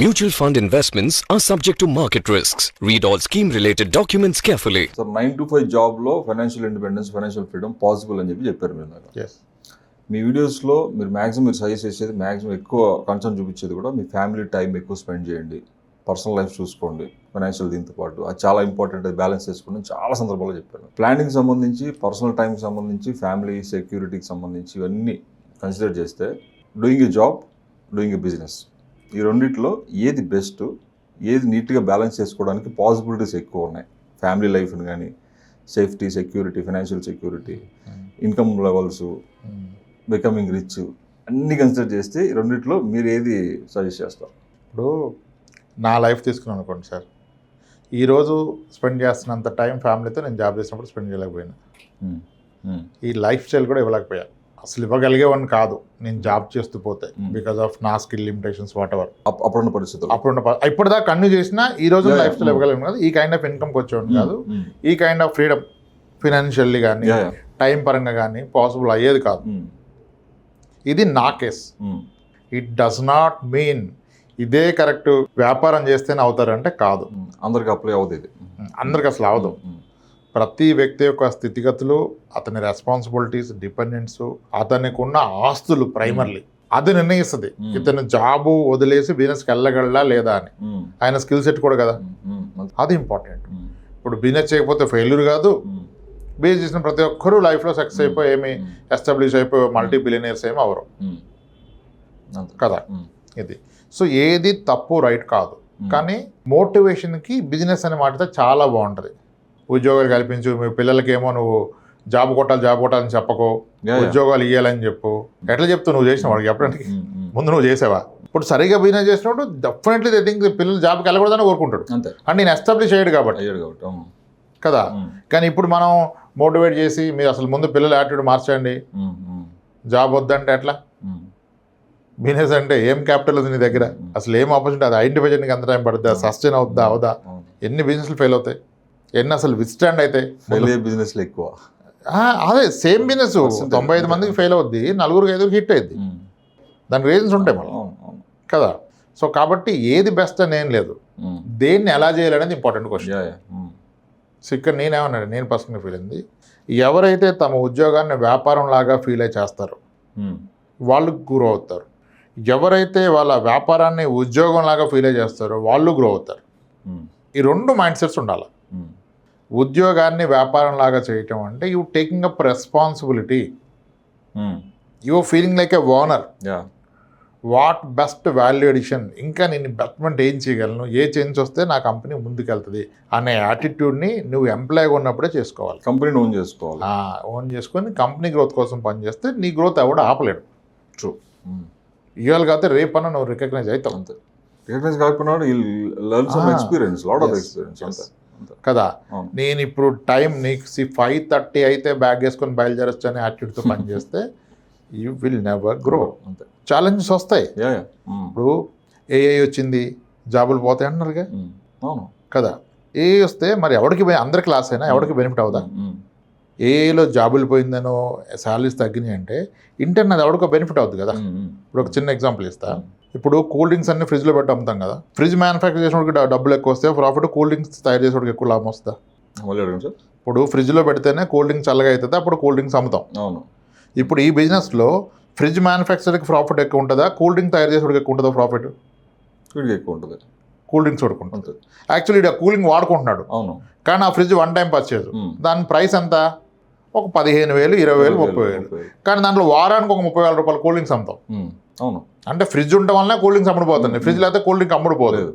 Mutual fund investments are subject to market risks. Read all scheme-related documents carefully. So 9 to 5 జాబ్లో financial independence, financial freedom possible అని చెప్పారు మీరు నాకు. మీ వీడియోస్లో మీరు మ్యాక్సిమం సజెస్ట్ చేసేది, మ్యాక్సిమం ఎక్కువ కన్సర్న్ చూపించేది కూడా మీ ఫ్యామిలీ టైం ఎక్కువ స్పెండ్ చేయండి, పర్సనల్ లైఫ్ చూసుకోండి, ఫైనాన్షియల్ దీంతో పాటు అది చాలా ఇంపార్టెంట్, అది బ్యాలెన్స్ చేసుకోండి చాలా సందర్భాల్లో చెప్పారు. ప్లానింగ్ సంబంధించి, పర్సనల్ టైంకి సంబంధించి, ఫ్యామిలీ సెక్యూరిటీకి సంబంధించి ఇవన్నీ కన్సిడర్ చేస్తే doing a job, doing a business, ఈ రెండిట్లో ఏది బెస్ట్, ఏది నీట్గా బ్యాలెన్స్ చేసుకోవడానికి పాసిబిలిటీస్ ఎక్కువ ఉన్నాయి? ఫ్యామిలీ లైఫ్ని కానీ, safety, security, financial security, income levels, becoming rich అన్నీ కన్సిడర్ చేస్తే ఈ రెండిట్లో మీరు ఏది సజెస్ట్ చేస్తారు? ఇప్పుడు నా లైఫ్ తీసుకున్నాను అనుకోండి సార్, ఈరోజు స్పెండ్ చేస్తున్నంత టైం ఫ్యామిలీతో నేను జాబ్ చేసినప్పుడు స్పెండ్ చేయలేకపోయినా, ఈ లైఫ్ స్టైల్ కూడా ఇవ్వలేకపోయా. అసలు ఇవ్వగలిగేవాడిని కాదు నేను జాబ్ చేస్తూ పోతే, బికాస్ ఆఫ్ నా స్కిల్ లిమిటేషన్స్ వాట్ ఎవర్ అప్పుడున్న పరిస్థితులు. ఇప్పటిదాకా కన్యూ చేసినా ఈ రోజు లైఫ్ స్టైల్ ఇవ్వగలిగాను కాదు, ఈ కైండ్ ఆఫ్ ఇన్కమ్కి వచ్చేవాడిని కాదు, ఈ కైండ్ ఆఫ్ ఫ్రీడమ్ ఫినాన్షియల్లీ కానీ టైం పరంగా కానీ పాసిబుల్ అయ్యేది కాదు. ఇది నా case. It does not mean ఇదే కరెక్ట్ వ్యాపారం చేస్తేనే అవుతారంటే కాదు. అందరికి అప్లై అవుతుంది, అందరికి అసలు అవదు. ప్రతి వ్యక్తి యొక్క స్థితిగతులు, అతని రెస్పాన్సిబిలిటీస్, డిపెండెన్స్, అతనికి ఉన్న ఆస్తులు ప్రైమర్లీ అది నిర్ణయిస్తుంది ఇతను జాబు వదిలేసి బిజినెస్కి వెళ్ళగలడా లేదా అని. ఆయన స్కిల్ సెట్ కూడా కదా, అది ఇంపార్టెంట్. ఇప్పుడు బిజినెస్ చేయకపోతే ఫెయిల్యూర్ కాదు, బిజినెస్ చేసిన ప్రతి ఒక్కరూ లైఫ్లో సక్సెస్ అయిపోయి ఏమి ఎస్టాబ్లిష్ అయిపోయి మల్టీ బిలియనర్స్ ఏమి అవరు కదా. ఇది సో ఏది తప్పు రైట్ కాదు, కానీ మోటివేషన్కి బిజినెస్ అనే మాటతో చాలా బాగుంటుంది. ఉద్యోగాలు కల్పించు, మీ పిల్లలకేమో నువ్వు జాబ్ కొట్టాలని చెప్పకు, ఉద్యోగాలు ఇవ్వాలని చెప్పు. ఎట్లా చెప్తావు? నువ్వు చేసిన వాడికి చెప్పడానికి ముందు నువ్వు చేసావా? ఇప్పుడు సరిగా బిజినెస్ చేసినప్పుడు డెఫినెట్లీ దే థింక్ పిల్లలు జాబ్కి వెళ్ళకూడదని కోరుకుంటాడు, అంటే నేను ఎస్టాబ్లిష్ అయ్యాడు కాబట్టి కదా. కానీ ఇప్పుడు మనం మోటివేట్ చేసి మీరు అసలు ముందు పిల్లల యాటిట్యూడ్ మార్చండి, జాబ్ వద్దంటే ఎట్లా? బిజినెస్ అంటే ఏం క్యాపిటల్ ఉంది నీ దగ్గర, అసలు ఏం ఆపర్చునిటీ, అది ఐడెంటిఫై చేయడానికి ఎంత టైం పడుతుందా, సస్టైన్ అవుద్దా అవదా, ఎన్ని బిజినెస్లు ఫెయిల్ అవుతాయి, ఎన్ని అసలు విత్స్టాండ్ అవుతాయి. బిజినెస్లు ఎక్కువ అదే సేమ్ బిజినెస్ 95 మందికి ఫెయిల్ అవుద్ది, 4-5 హిట్ అయింది. దానికి రీజన్స్ ఉంటాయి మనం కదా. సో కాబట్టి ఏది బెస్ట్ అని ఏం లేదు, దేన్ని ఎలా చేయాలనేది ఇంపార్టెంట్ క్వశ్చన్. సో ఇక్కడ నేనేమన్నాడు, నేను పర్సనల్గా ఫీల్ అయింది, ఎవరైతే తమ ఉద్యోగాన్ని వ్యాపారం లాగా ఫీల్ అయి చేస్తారో వాళ్ళు గ్రో అవుతారు, ఎవరైతే వాళ్ళ వ్యాపారాన్ని ఉద్యోగం లాగా ఫీల్ అయి చేస్తారో వాళ్ళు గ్రో అవుతారు. ఈ రెండు మైండ్ సెట్స్ ఉండాలి. ఉద్యోగాన్ని వ్యాపారం లాగా చేయటం అంటే you taking up responsibility, you feeling like a owner, what best value edition, ఇంకా నేను బెటర్మెంట్ ఏం చేయగలను, ఏ చేంజ్ వస్తే నా కంపెనీ ముందుకెళ్తుంది అనే యాటిట్యూడ్ని నువ్వు ఎంప్లాయ్గా ఉన్నప్పుడే చేసుకోవాలి. కంపెనీని ఓన్ చేసుకోవాలి, ఓన్ చేసుకొని కంపెనీ గ్రోత్ కోసం పనిచేస్తే నీ గ్రోత్ ఎవడు ఆపలేడు. ట్రూ. ఇవాళ కాకపోతే రేపన్నా నువ్వు రికగ్నైజ్ అవుతావు. అంతే, రికగ్నైజ్ కాకపోయినా ఎక్స్పీరియన్స్, లాట్ ఆఫ్ ఎక్స్పీరియన్స్ కదా. నేను ఇప్పుడు టైం నీకు 5:30 అయితే బ్యాగ్ వేసుకొని బయలుదేరొచ్చు అనే యాటిట్యూడ్తో పనిచేస్తే యూ విల్ నెవర్ గ్రో. అంతే, ఛాలెంజెస్ వస్తాయి. ఇప్పుడు ఏఐ వచ్చింది, జాబులు పోతాయి అంటున్నారుగా కదా. ఏఐ వస్తే మరి ఎవరికి అందరికి లాస్ అయినా ఎవరికి బెనిఫిట్ అవుదా? ఏఐలో జాబులు పోయిందనో శాలరీస్ తగ్గినాయి అంటే ఇంటర్నల్ ఎవరికో బెనిఫిట్ అవుతుంది కదా. ఇప్పుడు ఒక చిన్న ఎగ్జాంపుల్ ఇస్తా. ఇప్పుడు కూల్ డ్రింక్స్ అన్ని ఫ్రిడ్జ్లో పెట్టి అమ్ముతాం కదా. ఫ్రిడ్జ్ మ్యానుఫ్యాక్చర్ చేసినోడికి డబ్బులు ఎక్కువ వస్తాయి, ప్రాఫిట్ కూల్ డ్రింక్స్ తయారు చేసేవాడికి ఎక్కువ లాభం వస్తుందా? ఇప్పుడు ఫ్రిడ్జ్లో పెడితేనే కూల్ డ్రింక్స్ చల్లగా అవుతుంది, అప్పుడు కూల్ డ్రింక్స్ అమ్ముతాం. అవును. ఇప్పుడు ఈ బిజినెస్లో ఫ్రిడ్జ్ మ్యానుఫ్యాక్చర్కి ప్రాఫిట్ ఎక్కువ ఉంటుందా, కూల్ డ్రింక్ తయారు చేసేవాడికి ఎక్కువ ఉంటుందా ప్రాఫిట్? ఎక్కువ ఉంటుంది, కూల్ డ్రింక్స్ వాడుకుంటుంది. యాక్చువల్లీ ఇక్కడ కూలింగ్ వాడుకుంటున్నాడు, అవును, కానీ ఆ ఫ్రిడ్జ్ వన్ టైం పర్చేజ్, దాని ప్రైస్ ఎంత? ఒక 15,000, 20,000, 30,000. కానీ దాంట్లో వారానికి ఒక 30,000 రూపాయలు కూల్ డ్రింక్స్ అమ్ముతాం. అవును, అంటే ఫ్రిడ్జ్ ఉండడం వల్ల కూల్ డ్రింక్స్ అమ్ముడుపోతుంది, ఫ్రిడ్జ్ లేకపోతే కూల్ డ్రింక్ అమ్ముడుపోలేదు.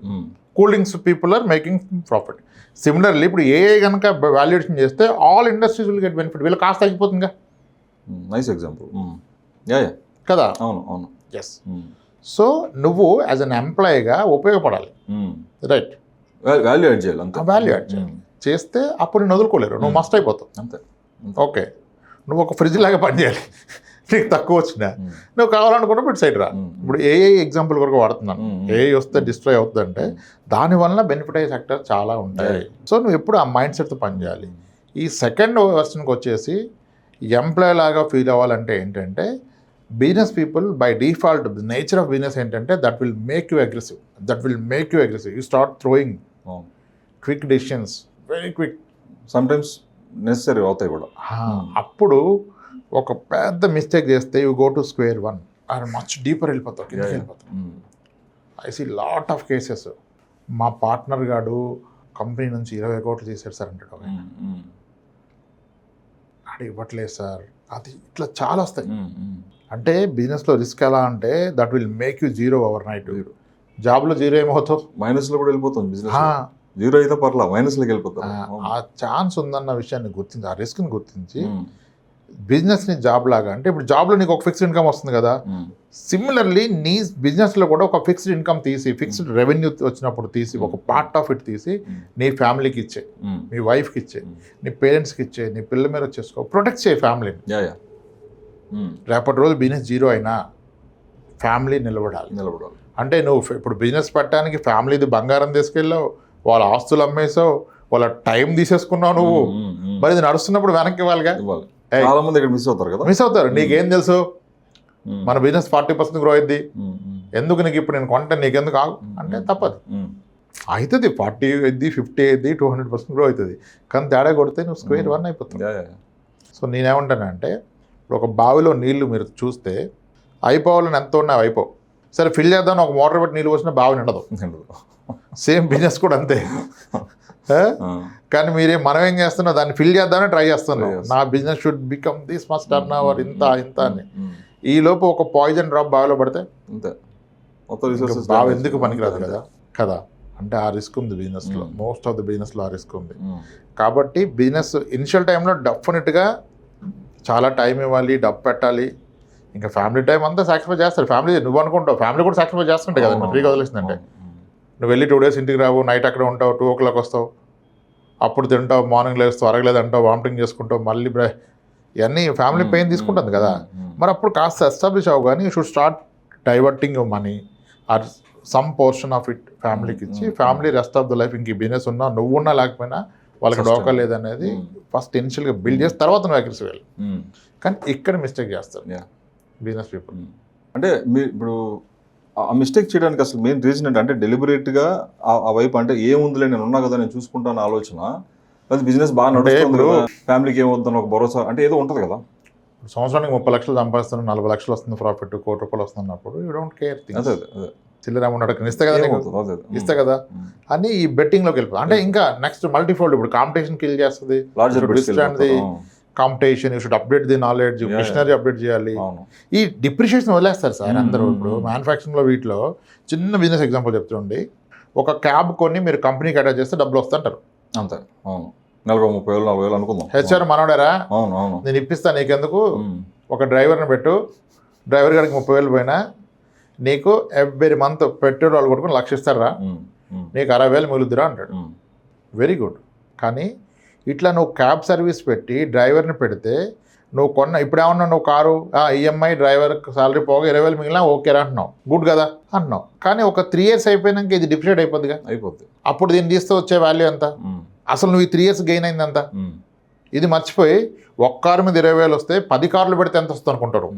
Cool drinks people are making profit. Similarly ఇప్పుడు ఏఐ కనుక వాల్యుయేషన్ చేస్తే all industries will get benefit, వీళ్ళ కాస్ట్ తగ్గిపోతుందిగా. నైస్ ఎగ్జాంపుల్ కదా. అవును అవును, ఎస్. సో నువ్వు యాజ్ అన్ ఎంప్లాయీగా ఉపయోగపడాలి, రైట్? వాల్యూ యాడ్ చేయాలి, వాల్యూ యాడ్ చేయాలి. చేస్తే అప్పుడు నేను వదులుకోలేరు, నువ్వు మస్ట్ అయిపోతావు. అంతే. ఓకే, నువ్వు ఒక ఫ్రిడ్జ్ లాగా పనిచేయాలి, నీకు తక్కువ వచ్చినా నువ్వు కావాలనుకున్నప్పుడు ఇటు సైడ్ రా. ఇప్పుడు ఏఐ ఎగ్జాంపుల్ వరకు వాడుతున్నాను. ఏఐ వస్తే డిస్ట్రాయ్ అవుతుందంటే దానివల్ల బెనిఫిట్ అయ్యే సెక్టర్ చాలా ఉంటాయి. సో నువ్వు ఎప్పుడు ఆ మైండ్ సెట్తో పనిచేయాలి. ఈ సెకండ్ వర్షన్కి వచ్చేసి ఎంప్లాయ్ లాగా ఫీల్ అవ్వాలంటే ఏంటంటే business people by default nature of business ఏంటంటే that will make you aggressive you start throwing quick decisions very quick, sometimes necessary అవుతాయి కూడా. అప్పుడు ఒక పెద్ద మిస్టేక్ చేస్తే you go to square one or much deeper వెళ్ళిపోతావు, కిందకి వెళ్ళిపోతావు. I see lot of cases. మా పార్ట్నర్ గాడు కంపెనీ నుంచి 20 కోట్లు చేశాడు సార్ అంటాడు, అది ఇవ్వట్లేదు సార్, అది ఇట్లా చాలా వస్తాయి. అంటే బిజినెస్లో రిస్క్ ఎలా అంటే that will make you zero over night. జాబ్లో జీరో ఏమవుతావు, మైనస్లో కూడా వెళ్ళిపోతుంది. బిజినెస్ జీరో అయితే పర్లా, మైనస్లోకి వెళ్ళిపోతాం. ఆ ఛాన్స్ ఉందన్న విషయాన్ని గుర్తించి, ఆ రిస్క్ని గుర్తించి బిజినెస్ని జాబ్ లాగా, అంటే ఇప్పుడు జాబ్లో నీకు ఒక ఫిక్స్డ్ ఇన్కమ్ వస్తుంది కదా, సిమిలర్లీ నీ బిజినెస్లో కూడా ఒక ఫిక్స్డ్ ఇన్కమ్ తీసి, ఫిక్స్డ్ రెవెన్యూ వచ్చినప్పుడు తీసి, ఒక పార్ట్ ఆఫ్ ఇట్ తీసి నీ ఫ్యామిలీకి ఇచ్చే, మీ వైఫ్కి ఇచ్చే, నీ పేరెంట్స్కి ఇచ్చే, నీ పిల్లల మీద చేసుకో, ప్రొటెక్ట్ చేయి ఫ్యామిలీని. రేపటి రోజు బిజినెస్ జీరో అయినా ఫ్యామిలీ నిలబడాలి. అంటే నువ్వు ఇప్పుడు బిజినెస్ పెట్టడానికి ఫ్యామిలీది బంగారం తీసుకెళ్ళావు, వాళ్ళ ఆస్తులు అమ్మేసావు, వాళ్ళ టైం తీసేసుకున్నావు నువ్వు, మరి ఇది నడుస్తున్నప్పుడు వెనక్కి ఇవ్వాలిగా. చాలా మంది ఇక్కడ మిస్ అవుతారు కదా. మిస్ అవుతారు. నీకేం తెలుసు మన బిజినెస్ 40% గ్రో అయింది, ఎందుకు నీకు ఇప్పుడు నేను కొంటే నీకెందుకు ఆగు అంటే తప్పదు. అవుతుంది 40 అయింది, 50 అయింది, 200% గ్రో అవుతుంది, కానీ తేడా కొడితే నువ్వు స్క్వేర్ వన్ అయిపోతుంది. సో నేనేమంటానంటే ఇప్పుడు ఒక బావిలో నీళ్లు మీరు చూస్తే అయిపోవాలని ఎంత ఉన్నా అయిపోవు. సరే ఫిల్ చేద్దాం ఒక మోటార్ పెట్టి నీళ్ళు పోసినా బావి నిండదు. సేమ్ బిజినెస్ కూడా అంతే. కానీ మనం ఏం చేస్తున్నాం, దాన్ని ఫిల్ చేద్దామని ట్రై చేస్తున్నాం. నా business should become this must turn over ఇంత అని. ఈ లోపు ఒక పాయిజన్ డ్రాప్ బావిలో పడితే బావి ఎందుకు పనికిరాదు కదా. అంటే ఆ రిస్క్ ఉంది బిజినెస్లో, మోస్ట్ ఆఫ్ ద బిజినెస్లో ఆ రిస్క్ ఉంది. కాబట్టి బిజినెస్ ఇనిషియల్ టైంలో డెఫినెట్గా చాలా టైం ఇవ్వాలి, డబ్బు పెట్టాలి. ఇంకా ఫ్యామిలీ టైం అంతా సాక్రిఫైస్ చేస్తారు. ఫ్యామిలీ నువ్వు అనుకుంటావు, ఫ్యామిలీ కూడా సాక్రిఫైస్ చేస్తుంటాయి కదా. ఫ్రీగా వదిలేసిందంటే నువ్వు వెళ్ళి 2 days ఇంటికి రావు, నైట్ అక్కడ ఉంటావు, 2 o'clock వస్తావు, అప్పుడు తింటావు, మార్నింగ్ లేస్తావు, అరగలేదు అంటావు, వామిటింగ్ చేసుకుంటావు, మళ్ళీ ఇవన్నీ ఫ్యామిలీ పెయిన్ తీసుకుంటుంది కదా. మరి అప్పుడు కాస్త ఎస్టాబ్లిష్ అవ్వు, కానీ you should start diverting your money are some portion of it ఫ్యామిలీకి ఇచ్చి, family rest of the life ఇంక బిజినెస్ ఉన్నా నువ్వున్నా లేకపోయినా వాళ్ళకి డోకా లేదనేది ఫస్ట్ ఇనిషియల్గా బిల్డ్ చేసి తర్వాత నువ్వు అగ్రెసివ్ వెళ్ళి. కానీ ఇక్కడ మిస్టేక్ చేస్తారు బిజినెస్ పీపుల్. అంటే మీరు ఇప్పుడు ఆ మిస్టేక్ చేయడానికి అసలు మెయిన్ రీజన్ ఏంటంటే డెలిబరేట్గా ఆ వైపు అంటే ఏముందిలే నేను ఉన్నా కదా నేను చూసుకుంటాను ఆలోచన, అది బిజినెస్ బాగా నడుస్తుంది, ఫ్యామిలీకి ఏమవుతుందని ఒక భరోసా అంటే ఏదో ఉంటుంది కదా. సంవత్సరానికి 30 లక్షలు సంపాదిస్తాను, 40 లక్షలు వస్తుంది ప్రాఫిట్, ₹1 కోటి వస్తున్నప్పుడు యూ డోంట్ కేర్. అదే చిల్లర అమౌంట్ అక్కడ ఇస్తే కదా, ఇస్తే కదా అని ఈ బెట్టింగ్లోకి వెళ్ళిపోతుంది. అంటే ఇంకా నెక్స్ట్ మల్టీఫోల్డ్ ఇప్పుడు కాంపిటీషన్ కిల్ చేస్తుంది. Competition, you should update the knowledge, machinery update చేయాలి. ఈ డిప్రిషియేషన్ వదిలేస్తారు సార్ అందరూ. ఇప్పుడు మ్యానుఫ్యాక్చరింగ్లో వీటిలో చిన్న బిజినెస్ ఎగ్జాంపుల్ చెప్తుండి, ఒక క్యాబ్ కొని మీరు కంపెనీకి అటాచ్ చేస్తే డబ్బులు వస్తుంటారు అంతే. అవును, 30,000 40,000 అనుకుందాం. హెచ్ఆర్ మనోడరా, నేను ఇప్పిస్తాను నీకెందుకు, ఒక డ్రైవర్ని పెట్టు, డ్రైవర్ గారికి 30,000 పోయినా నీకు ఎవ్రీ మంత్ పెట్రోల్ వాళ్ళు కొట్టుకుని 1,00,000 ఇస్తారా, నీకు 60,000 మిగులుద్దురా అంటాడు. Very good. కానీ ఇట్లా నువ్వు క్యాబ్ సర్వీస్ పెట్టి డ్రైవర్ని పెడితే నువ్వు ఇప్పుడు ఏమన్నా నువ్వు కారు ఈఎంఐ డ్రైవర్ సాలరీ పోగా 20,000 మిగిలినా ఓకేరా అంటున్నావు, గుడ్ కదా అంటున్నావు. కానీ ఒక 3 years అయిపోయినాక ఇది డిప్రిషియేట్ అయిపోద్దిగా. అప్పుడు దీన్ని తీస్తే వచ్చే వాల్యూ ఎంత, అసలు నువ్వు ఈ 3 years గెయిన్ అయింది ఎంత, ఇది మర్చిపోయి ఒక్క కారు మీద 20,000 వస్తే 10 కార్లు పెడితే ఎంత వస్తుంది అనుకుంటారు.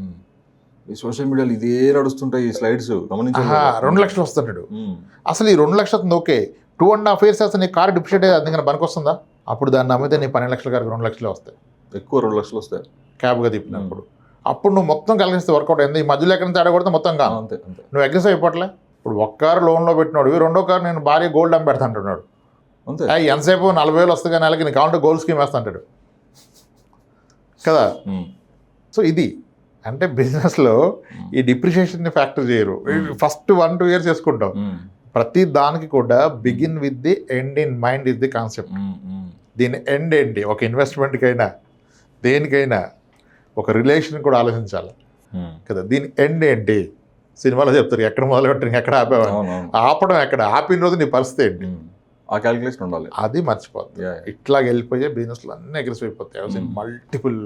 ఈ సోషల్ మీడియాలో ఇదే నడుస్తుంటాయి ఈ స్లైడ్స్ గమనించి 2 లక్షలు వస్తుంటాడు. అసలు ఈ 2 లక్షలు ఓకే, 2.5 years అసలు నీ కారు డిప్రిషియేట్ అయ్యేది, అందుకని పనికి వస్తుందా? అప్పుడు దాన్ని అమ్మితే నీ 12 లక్షల కారు 2 లక్షలే వస్తాయి, ఎక్కువ 2 లక్షలు వస్తాయి క్యాబ్గా తిప్పినప్పుడు. అప్పుడు నువ్వు మొత్తం కలిగిస్తే వర్కౌట్ అయింది. ఈ మధ్యలో ఎక్కడ తేడా కొడితే మొత్తం కాదు. అంతే. నువ్వు అగ్రెసివ్ అయిపోవట్లే. ఇప్పుడు ఒక్క కారు లోన్లో పెట్టినాడు, 2వ కారు నేను భారీ గోల్డ్ అమ్మి పెడతా అంటున్నాడు. అంతే. ఎంతసేపు 40,000 వస్తుంది కానీ నెలకి నీ కావాలంటే గోల్డ్ స్కీమ్ వేస్తా అంటాడు కదా. సో ఇది అంటే బిజినెస్లో ఈ డిప్రిషియేషన్ని ఫ్యాక్టర్ చేయరు. ఫస్ట్ 1-2 years చేసుకుంటాం. ప్రతి దానికి కూడా begin with the end in mind is the concept. దీని ఎండ్ ఏంటి, ఒక ఇన్వెస్ట్మెంట్కైనా దేనికైనా ఒక రిలేషన్ కూడా ఆలోచించాలి కదా. దీని ఎండ్ ఏంటి, సినిమాలో చెప్తారు ఎక్కడ మొదలు పెట్టారు ఎక్కడ ఆపేవాళ్ళు, ఆపడం ఎక్కడ, ఆపిన రోజు నీ పరిస్థితి ఏంటి, ఆ క్యాలిక్యులేషన్ ఉండాలి. అది మర్చిపోతుంది. ఇట్లా వెళ్ళిపోయే బిజినెస్లో అన్నీ అగ్రెసివ్ అయిపోతాయి. Multiple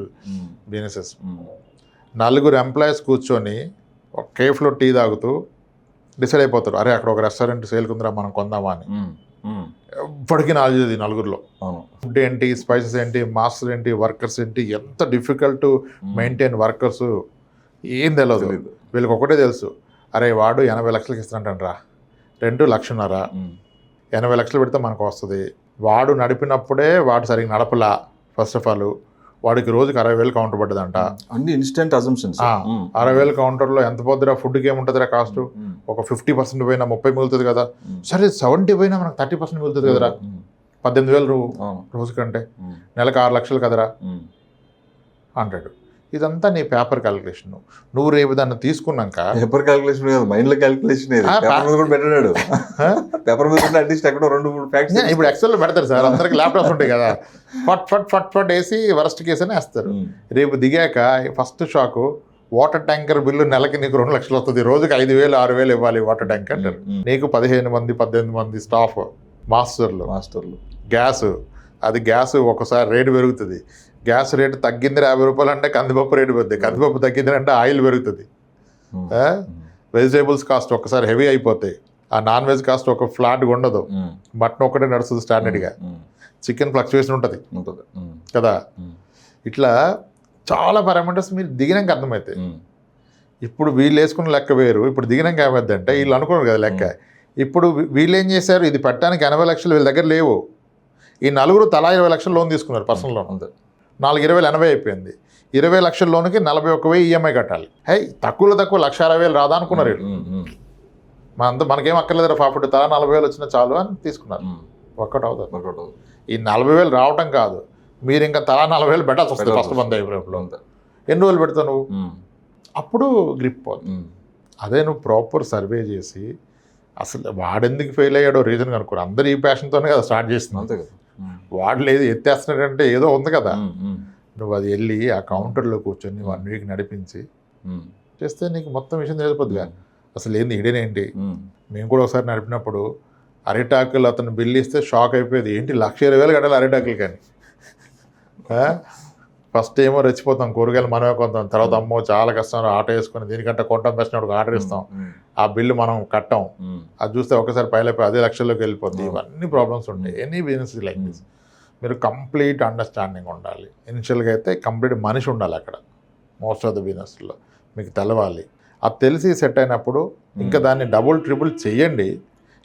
businesses. 4 ఎంప్లాయీస్ కూర్చొని ఒక కేఫ్లో టీ తాగుతూ డిసైడ్ అయిపోతారు, అరే అక్కడ ఒక రెస్టారెంట్ సేల్ కుందరా మనం కొందామా అని. ఎప్పటికీ నాలెడ్జ్ అది 4గురిలో. ఫుడ్ ఏంటి, స్పైసెస్ ఏంటి, మాస్టర్ ఏంటి, వర్కర్స్ ఏంటి, ఎంత డిఫికల్ట్ టు మెయింటైన్ వర్కర్స్, ఏం తెలియదు. వీళ్ళకి ఒకటే తెలుసు, అరే వాడు 80 లక్షలకి ఇస్తానంటరా, రెంట్ 1,00,000 80 లక్షలు పెడితే మనకు వస్తుంది. వాడు నడిపినప్పుడే వాడు సరిగ్గా నడపలా. ఫస్ట్ ఆఫ్ ఆల్ వాడికి రోజుకి 60,000 కౌంటర్ పడ్డదంట. అన్ని ఇన్స్టెంట్ అజంప్షన్స్. 60,000 కౌంటర్లో ఎంత పోద్దురా, ఫుడ్కి ఏముంటుందిరా కాస్ట్, ఒక 50% పోయినా 30 మిగులుతుంది కదా. సరే 70 పోయినా మనకు 30% మిగులుతుంది కదరా, 18,000 రోజుకంటే నెలకు 6 లక్షలు కదరా అంటాడు. ఇదంతా నీ పేపర్ క్యాలిక్యులేషన్. నువ్వు రేపు దాన్ని తీసుకున్నాక పేపర్ క్యాలిక్యులేషన్ కాదు, మైండ్ లో క్యాలిక్యులేషన్ కూడా పెట్టాడు. పేపర్ మీద అట్లీస్ట్ ఎక్కడో 2-3 ఫ్యాక్ట్స్. ఇప్పుడు ఎక్సెల్లో పెడతారు సార్, అందరికి ల్యాప్టాప్స్ ఉంటాయి కదా, ఫట్ వేసి వరస్ట్ కేసు అని వేస్తారు. రేపు దిగాక ఫస్ట్ షాకు, వాటర్ ట్యాంకర్ బిల్లు నెలకి నీకు 2 లక్షలు వస్తుంది, రోజుకి 5,000 6,000 ఇవ్వాలి వాటర్ ట్యాంకర్. నీకు 15 మంది 18 మంది స్టాఫ్, మాస్టర్లు. గ్యాస్, అది గ్యాస్ ఒకసారి రేటు పెరుగుతుంది. గ్యాస్ రేటు తగ్గింది 50 రూపాయలు అంటే కందిపప్పు రేటు పెరుగుతుంది, కందిపప్పు తగ్గింది అంటే ఆయిల్ పెరుగుతుంది. వెజిటేబుల్స్ కాస్ట్ ఒకసారి హెవీ అయిపోతాయి. ఆ నాన్ వెజ్ కాస్ట్ ఒక ఫ్లాట్గా ఉండదు, మటన్ ఒకటే నడుస్తుంది స్టాండర్డ్గా, చికెన్ ఫ్లక్చువేషన్ ఉంటుంది కదా. ఇట్లా చాలా పారామీటర్స్ మీరు దిగినాక అర్థమవుతాయి. ఇప్పుడు వీళ్ళు వేసుకున్న లెక్క వేరు, ఇప్పుడు దిగినాక ఏమైందంటే వీళ్ళు అనుకున్నారు కదా లెక్క. ఇప్పుడు వీళ్ళు ఏం చేశారు, ఇది పెట్టడానికి 80 లక్షలు వీళ్ళ దగ్గర లేవు. ఈ నలుగురు తలా 20 లక్షలు లోన్ తీసుకున్నారు, పర్సనల్ లోన్. 4,20,000 80 అయిపోయింది. 20 లక్షల లోన్కి 41,000 ఈఎంఐ కట్టాలి. హై తక్కువ 1,60,000 రాదా అనుకున్నారు వీళ్ళు. మనకేం అక్కర్లేదు ప్రాఫిట్, తలా 40,000 వచ్చినా చాలు అని తీసుకున్నారు. వర్కౌట్ అవుతుంది. ఈ 40,000 రావటం కాదు, మీరు ఇంకా తలా 40,000 పెట్టాల్సి వస్తుంది ఫస్ట్ మంత్ అయిపోయినప్పుడు. ఎన్ని రోజులు పెడతావు నువ్వు, అప్పుడు గ్రిప్ పోతుంది. అదే నువ్వు ప్రాపర్ సర్వే చేసి అసలు వాడెందుకు ఫెయిల్ అయ్యాడో రీజన్ కనుక్కోరు. అందరు ఈ ప్యాషన్తోనే కదా స్టార్ట్ చేస్తుంది. వాడు లేదు ఎత్తేస్తున్నాడంటే ఏదో ఉంది కదా. నువ్వు అది వెళ్ళి ఆ కౌంటర్లో కూర్చొని 1 వీక్ నడిపించి చేస్తే నీకు మొత్తం విషయం తెలిసిపోద్ది. కానీ అసలు ఏంది ఇడేనేంటి. మేము కూడా ఒకసారి నడిపినప్పుడు అరిటాకులు అతను బిల్లు ఇస్తే షాక్ అయిపోయేది, ఏంటి 1,20,000 కట్టాలి అరిటాకులు కానీ. ఫస్ట్ ఏమో రెచ్చిపోతాం, కూరగాయలు మనమే కొంటాం, తర్వాత అమ్మో చాలా కష్టం ఆటో వేసుకొని దీనికంటే కొంటాం బెస్ట్ ఆర్డర్ ఇస్తాం, ఆ బిల్లు మనం కట్టాం, అది చూస్తే ఒకసారి పైలైపోయి అదే లక్షల్లోకి వెళ్ళిపోద్ది. ఇవన్నీ ప్రాబ్లమ్స్ ఉంటాయి. Any business like this. మీరు కంప్లీట్ అండర్స్టాండింగ్ ఉండాలి. ఇనిషియల్గా అయితే కంప్లీట్ మనిషి ఉండాలి అక్కడ. మోస్ట్ ఆఫ్ ద బిజినెస్లో మీకు తెలవాలి. అది తెలిసి సెట్ అయినప్పుడు ఇంకా దాన్ని డబుల్ ట్రిపుల్ చేయండి.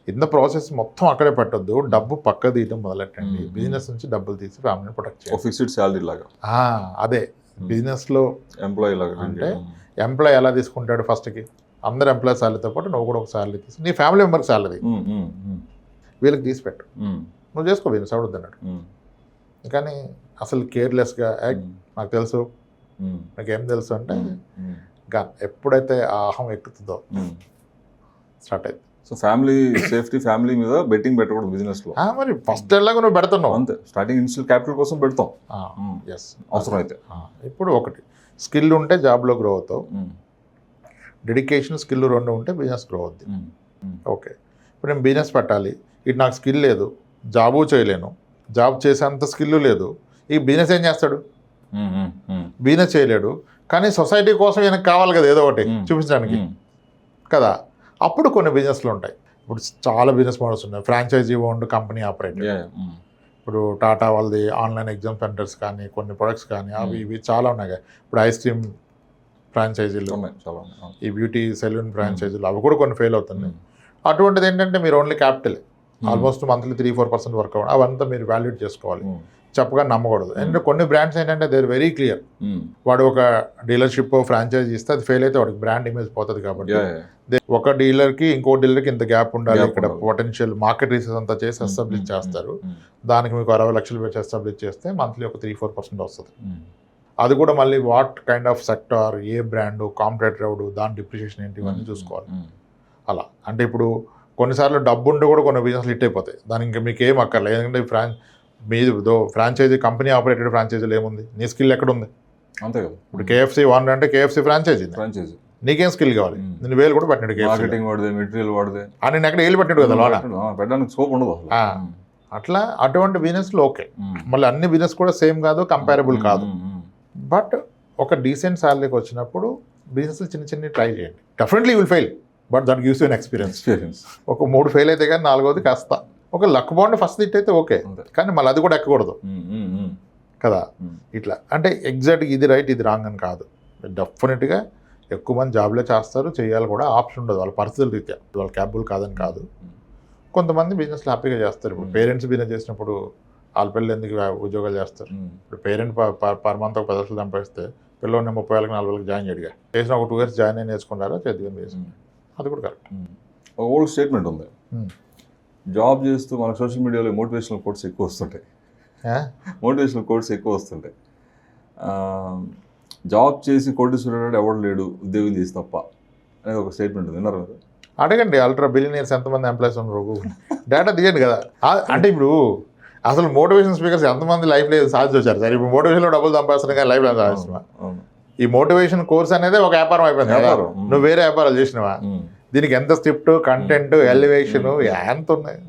ఇన్ ద ప్రాసెస్ మొత్తం అక్కడే పెట్టొద్దు, డబ్బు పక్క తీయడం మొదలెట్టండి. బిజినెస్ నుంచి డబ్బులు తీసి ఫ్యామిలీని ప్రొటెక్ట్ చేయండి. ఫిక్స్డ్ శాలరీ లాగా. అదే బిజినెస్లో ఎంప్లాయీ లాగా. అంటే ఎంప్లాయీ ఎలా తీసుకుంటాడు, ఫస్ట్కి అందరు ఎంప్లాయీ శాలరీతో పాటు నువ్వు కూడా ఒక శాలరీ తీసి నీ ఫ్యామిలీ మెంబర్కి శాలరీ వీళ్ళకి తీసి పెట్టు, నువ్వు చేసుకో బిజినెస్ అవడద్దు అన్నాడు. కానీ అసలు కేర్లెస్గా నాకు తెలుసు నాకేం తెలుసు అంటే ఎప్పుడైతే ఆ అహం ఎక్కుతుందో స్టార్ట్ అయింది. సో ఫ్యామిలీ సేఫ్టీ, ఫ్యామిలీ మీద బెట్టింగ్ పెట్టకూడదు బిజినెస్లో. మరి ఫస్ట్ ఎలాగో నువ్వు పెడుతున్నావు అంతే, స్టార్టింగ్ ఇనిషియల్ క్యాపిటల్ కోసం పెడతాం. ఎస్ అవసరం అయితే. ఇప్పుడు ఒకటి స్కిల్ ఉంటే జాబ్లో గ్రో అవుతావు, డెడికేషన్ స్కిల్ 2 ఉంటే బిజినెస్ గ్రో అవుద్ది. ఓకే, ఇప్పుడు నేను బిజినెస్ పెట్టాలి, ఇటు నాకు స్కిల్ లేదు, జాబు చేయలేను, జాబ్ చేసేంత స్కిల్ లేదు, ఈ బిజినెస్ ఏం చేస్తాడు, బిజినెస్ చేయలేడు. కానీ సొసైటీ కోసం ఈయనకు కావాలి కదా ఏదో ఒకటి చూపించడానికి కదా. అప్పుడు కొన్ని బిజినెస్లు ఉంటాయి. ఇప్పుడు చాలా బిజినెస్ మోడల్స్ ఉన్నాయి. Franchisee owned company operated. ఇప్పుడు టాటా వాళ్ళది ఆన్లైన్ ఎగ్జామ్ సెంటర్స్ కానీ కొన్ని ప్రొడక్ట్స్ కానీ అవి ఇవి చాలా ఉన్నాయి. ఇప్పుడు ఐస్ క్రీమ్ ఫ్రాంచైజీలు, ఈ బ్యూటీ సెలూన్ ఫ్రాంచైజీలు అవి కూడా కొన్ని ఫెయిల్ అవుతున్నాయి. అటువంటిది ఏంటంటే మీరు only capital almost monthly 3-4% work అవ్వడం, అవంతా మీరు వాల్యూట్ చేసుకోవాలి, చెప్పగా నమ్మకూడదు. ఎందుకంటే కొన్ని బ్రాండ్స్ ఏంటంటే దే ఆర్ వెరీ క్లియర్. వాడు ఒక డీలర్షిప్ ఫ్రాంచైజీ ఇస్తే అది ఫెయిల్ అయితే వాడికి బ్రాండ్ ఇమేజ్ పోతుంది. కాబట్టి ఒక డీలర్కి ఇంకో డీలర్కి ఇంత గ్యాప్ ఉండాలి. ఇక్కడ పొటెన్షియల్ మార్కెట్ రీసెర్చ్ అంతా చేసి ఎస్టాబ్లిష్ చేస్తారు. దానికి మీకు 60 లక్షలు పెట్టి ఎస్టాబ్లిష్ చేస్తే మంత్లీ ఒక 3-4% వస్తుంది. అది కూడా మళ్ళీ what kind of sector, A brand, competitor ఎవడు, దాని డిప్రిషియేషన్ ఏంటి, ఇవన్నీ చూసుకోవాలి. అలా అంటే ఇప్పుడు కొన్నిసార్లు డబ్బు ఉంటే కూడా కొన్ని బిజినెస్లు హిట్ అయిపోతాయి. దానికి ఇంకా మీకు ఏం అక్కర్లేదు. ఎందుకంటే మీది ఫ్రాంచైజీ కంపెనీ ఆపరేటెడ్ ఫ్రాంచైజీలు ఏముంది, నీ స్కిల్ ఎక్కడ ఉంది, అంతే కదా. ఇప్పుడు KFC ఓనర్ అంటే KFC ఫ్రాంచైజీ, నీకేం స్కిల్ కావాలి, నేను వేలు కూడా పెట్టినాడు, మార్కెటింగ్ వాడితే, మెటీరియల్ వాడితే, అని నేను ఎక్కడ వేలు పెట్టినాడు కదా, పెట్టడానికి స్కోప్ ఉండదు అట్లా. అటువంటి బిజినెస్లు ఓకే. మళ్ళీ అన్ని బిజినెస్ కూడా సేమ్ కాదు, కంపారబుల్ కాదు. బట్ ఒక డీసెంట్ శాలరీకి వచ్చినప్పుడు బిజినెస్లు చిన్న చిన్న ట్రై చేయండి. డెఫినెట్లీ విల్ ఫెయిల్, బట్ దానికి గివ్స్ యూ ఎన్ ఎక్స్పీరియన్స్. ఒక 3 ఫెయిల్ అయితే కానీ 4వది కాస్త ఒక లక్ బాండ్ ఫస్ట్ హిట్ అయితే ఓకే, కానీ మళ్ళీ అది కూడా ఎక్కకూడదు కదా. ఇట్లా అంటే ఎగ్జాక్ట్గా ఇది రైట్ ఇది రాంగ్ అని కాదు. డెఫినెట్గా ఎక్కువ మంది జాబ్లే చేస్తారు, చేయాలి కూడా, ఆప్షన్ ఉండదు వాళ్ళ పరిస్థితుల రీత్యా. వాళ్ళ క్యాబుల్ కాదని కాదు, కొంతమంది బిజినెస్ హ్యాపీగా చేస్తారు. ఇప్పుడు పేరెంట్స్ బిజినెస్ చేసినప్పుడు వాళ్ళ పిల్లలు ఎందుకు ఉద్యోగాలు చేస్తారు? ఇప్పుడు పేరెంట్ పర్ మంత్ ఒక 10 లక్షలు సంపాదిస్తే పిల్లల్ని 30,000 40,000 జాయిన్ చేయడిగా చేసిన ఒక 2 years జాయిన్ అయ్యి నేర్చుకున్నారా, చేతిగా చేసుకున్నారు, అది కూడా కరెక్ట్. ఒక ఓల్డ్ స్టేట్మెంట్ ఉంది, జాబ్ చేస్తూ మనకు సోషల్ మీడియాలో మోటివేషనల్ కోట్స్ ఎక్కువ వస్తుంటాయి. మోటివేషనల్ కోట్స్ ఎక్కువ వస్తుంటాయి. జాబ్ చేసి కోటీశ్వరుడు ఎవడు లేడు ఉద్యోగం చేసి తప్ప అనేది ఒక స్టేట్మెంట్ ఉంది, విన్నారు కదా? అడగండి అల్ట్రా బిలియనీర్స్ ఎంతమంది ఎంప్లాయీస్ ఉన్నారు, డేటా తీయండి కదా. అంటే ఇప్పుడు అసలు మోటివేషన్ స్పీకర్స్ ఎంతమంది లైఫ్ లేదు సాధించి వచ్చారు సార్? ఇప్పుడు మోటివేషన్లో డబ్బులు సంపాదిస్తున్నాం కానీ లైఫ్ లేదు సాధిస్తున్నా. ఈ మోటివేషన్ కోర్స్ అనేది ఒక వ్యాపారం అయిపోయింది కదా, నువ్వు వేరే వ్యాపారాలు చేసినవా? దీనికి ఎంత స్క్రిప్ట్, కంటెంట్, ఎలివేషన్ ఎంత ఉన్నాయి.